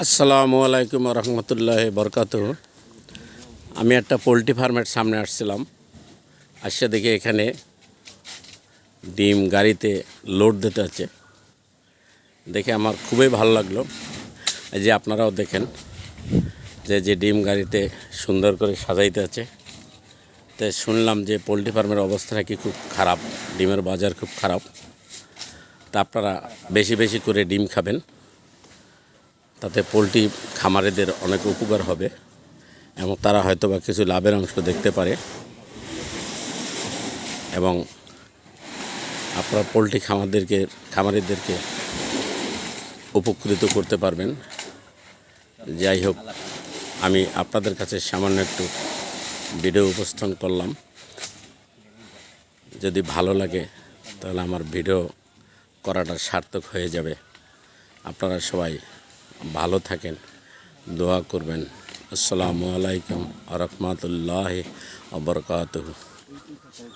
আসসালামু আলাইকুম রহমতুল্লাহ বরকাত। আমি একটা পোলট্রি ফার্মের সামনে আসছিলাম, আসছে দেখে এখানে ডিম গাড়িতে লোড দিতে আছে, দেখে আমার খুবই ভালো লাগলো। এই যে আপনারাও দেখেন যে ডিম গাড়িতে সুন্দর করে সাজাইতে আছে। তো শুনলাম যে পোলট্রি ফার্মের অবস্থা নাকি খুব খারাপ, ডিমের বাজার খুব খারাপ। তা আপনারা বেশি বেশি করে ডিম খাবেন, তাতে পোলট্রি খামারিদের অনেক উপকার হবে এবং তারা হয়তো বা কিছু লাভের অংশ দেখতে পারে এবং আপনারা পোলট্রি খামারিদেরকে উপকৃত করতে পারবেন। যাই হোক, আমি আপনাদের কাছে সামান্য একটু ভিডিও উপস্থাপন করলাম। যদি ভালো লাগে তাহলে আমার ভিডিও করাটা সার্থক হয়ে যাবে। আপনারা সবাই ভালো থাকেন, দোয়া করবেন। আসসালামু আলাইকুম ওয়া রাহমাতুল্লাহি ওয়া বারাকাতুহু।